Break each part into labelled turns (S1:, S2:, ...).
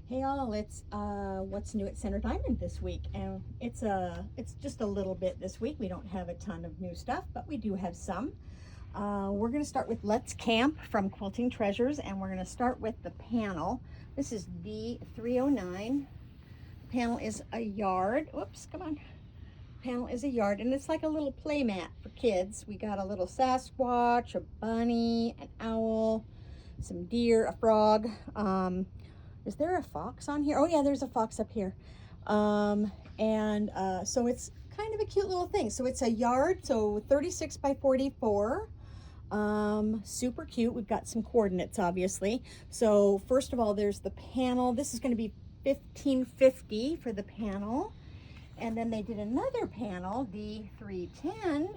S1: Hey all, it's what's new at Center Diamond this week, and it's just a little bit this week. We don't have a ton of new stuff, but we do have some. We're going to start with Let's Camp from Quilting Treasures, and we're going to start with the panel. This is D309. The panel is a yard. Whoops, come on. Panel is a yard, and it's like a little play mat for kids. We got a little Sasquatch, a bunny, an owl, some deer, a frog. Is there a fox on here? Oh yeah, there's a fox up here. So it's kind of a cute little thing. So it's a yard, so 36 by 44. Super cute. We've got some coordinates, obviously. So first of all, there's the panel. This is going to be 1550 for the panel. And then they did another panel, D310,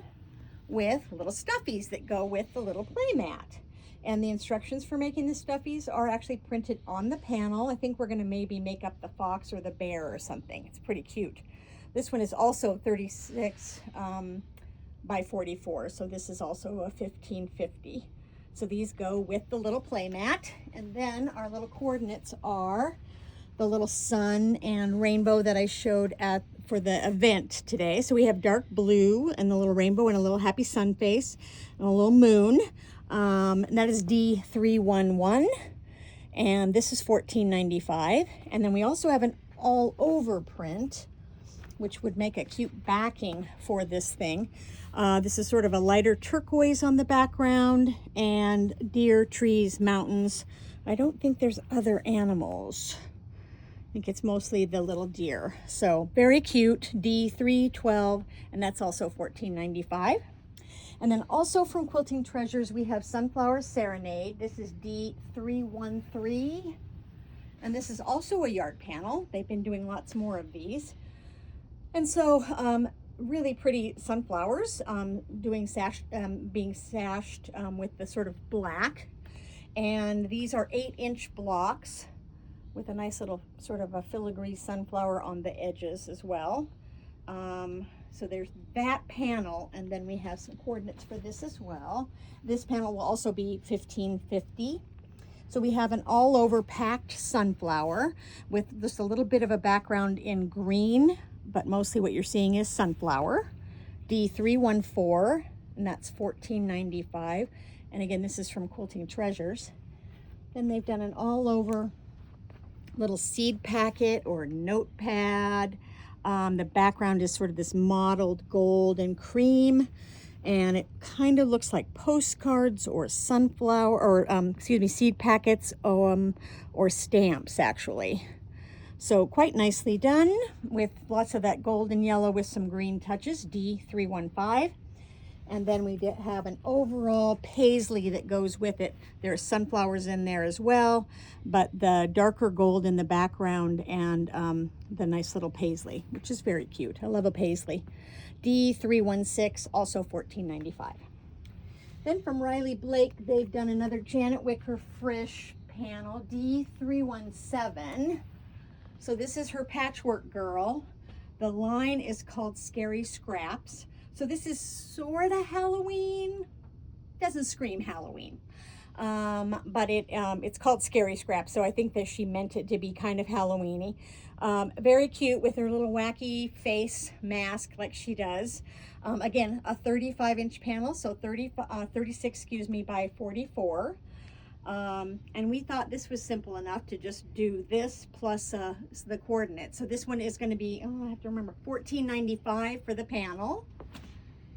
S1: with little stuffies that go with the little play mat. And the instructions for making the stuffies are actually printed on the panel. I think we're going to maybe make up the fox or the bear or something. It's pretty cute. This one is also 36 by 44, so this is also a 1550. So these go with the little play mat. And then our little coordinates are the little sun and rainbow that I showed for the event today. So we have dark blue and the little rainbow and a little happy sun face and a little moon. And that is D311, and this is $14.95. And then we also have an all over print, which would make a cute backing for this thing. This is sort of a lighter turquoise on the background, and deer, trees, mountains. I don't think there's other animals. I think it's mostly the little deer. So very cute, D312, and that's also $14.95. And then also from Quilting Treasures, we have Sunflower Serenade. This is D313. And this is also a yard panel. They've been doing lots more of these. And so really pretty sunflowers being sashed with the sort of black. And these are 8-inch blocks with a nice little sort of a filigree sunflower on the edges as well. So there's that panel, and then we have some coordinates for this as well. This panel will also be 1550. So we have an all over packed sunflower with just a little bit of a background in green, but mostly what you're seeing is sunflower. D314, and that's $14.95. And again, this is from Quilting Treasures. Then they've done an all over little seed packet or notepad. The background is sort of this mottled gold and cream, and it kind of looks like postcards or sunflower or seed packets or stamps actually. So quite nicely done with lots of that gold and yellow with some green touches, D315. And then we have an overall paisley that goes with it. There are sunflowers in there as well, but the darker gold in the background and the nice little paisley, which is very cute. I love a paisley. D316, also $14.95. Then from Riley Blake, they've done another Janet Wecker-Frisch panel, D317. So this is her patchwork girl. The line is called Scary Scraps. So this is sort of Halloween. Doesn't scream Halloween, but it's called Scary Scraps. So I think that she meant it to be kind of Halloween-y. Very cute with her little wacky face mask like she does. Again, a 35-inch panel, so 36, by 44. And we thought this was simple enough to just do this plus the coordinates. So this one is going to be, I have to remember, $14.95 for the panel.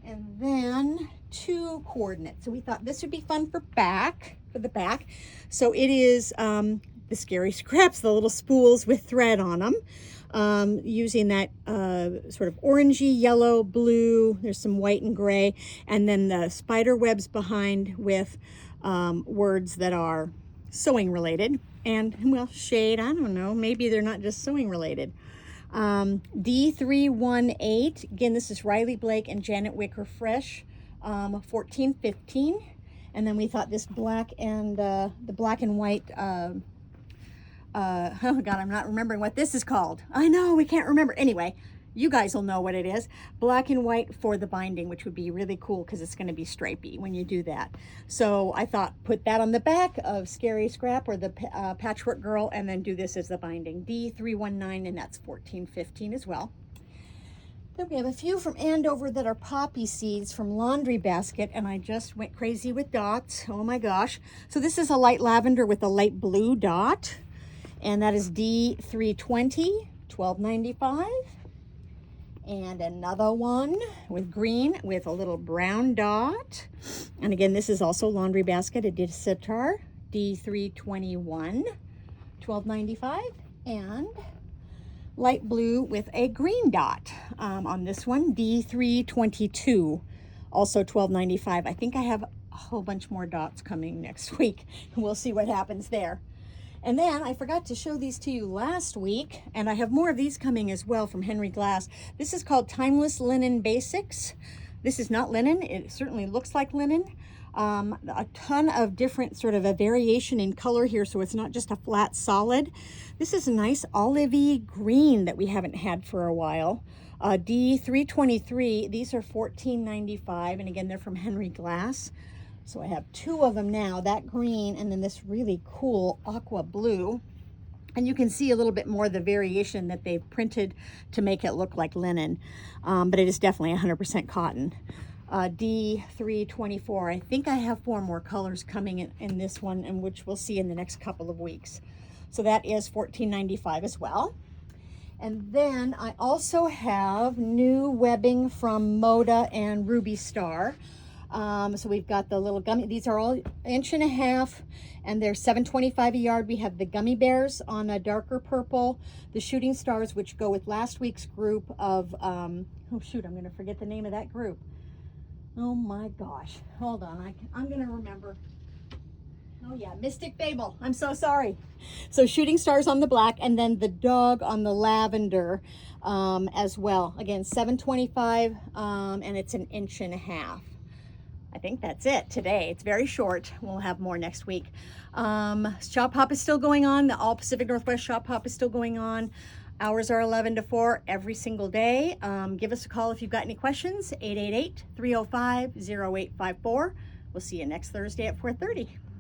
S1: And then 2 coordinates. So we thought this would be fun for the back. So it is the Scary Scraps, the little spools with thread on them, using that sort of orangey, yellow, blue. There's some white and gray, and then the spider webs behind with words that are sewing related. And well, shade, I don't know, maybe they're not just sewing related. D318, again, this is Riley Blake and Janet Wecker-Frisch, $14.15. And then we thought this black and the black and white, oh God, I'm not remembering what this is called. I know, we can't remember. Anyway, you guys will know what it is. Black and white for the binding, which would be really cool because it's going to be stripey when you do that. So I thought put that on the back of Scary Scrap or the Patchwork Girl, and then do this as the binding. D319, and that's $14.15 as well. Then we have a few from Andover that are poppy seeds from Laundry Basket, and I just went crazy with dots. Oh my gosh. So this is a light lavender with a light blue dot, and that is D320, $12.95. And another one with green with a little brown dot. And again, this is also Laundry Basket, a Sitar, D321, $12.95. And light blue with a green dot on this one, D322, also $12.95. I think I have a whole bunch more dots coming next week. We'll see what happens there. And then I forgot to show these to you last week, and I have more of these coming as well from Henry Glass. This is called Timeless Linen Basics. This is not linen. It certainly looks like linen. A ton of different sort of a variation in color here, so it's not just a flat solid. This is a nice olivey green that we haven't had for a while. D323. These are $14.95, and again, they're from Henry Glass. So I have two of them now, that green and then this really cool aqua blue. And you can see a little bit more of the variation that they've printed to make it look like linen. But it is definitely 100% cotton. D324. I think I have 4 more colors coming in this one, and which we'll see in the next couple of weeks. So that is $14.95 as well. And then I also have new webbing from Moda and Ruby Star. So we've got the little gummy, these are all 1.5 inches, and they're $7.25 a yard. We have the gummy bears on a darker purple, the shooting stars, which go with last week's group of, oh shoot, I'm going to forget the name of that group. Oh my gosh, hold on, I'm going to remember. Oh yeah, Mystic Fable, I'm so sorry. So shooting stars on the black, and then the dog on the lavender as well. Again, $7.25, and it's 1.5 inches. I think that's it today. It's very short. We'll have more next week. Shop Hop is still going on. The All Pacific Northwest Shop Hop is still going on. Hours are 11 to 4 every single day. Give us a call if you've got any questions, 888-305-0854. We'll see you next Thursday at 4:30.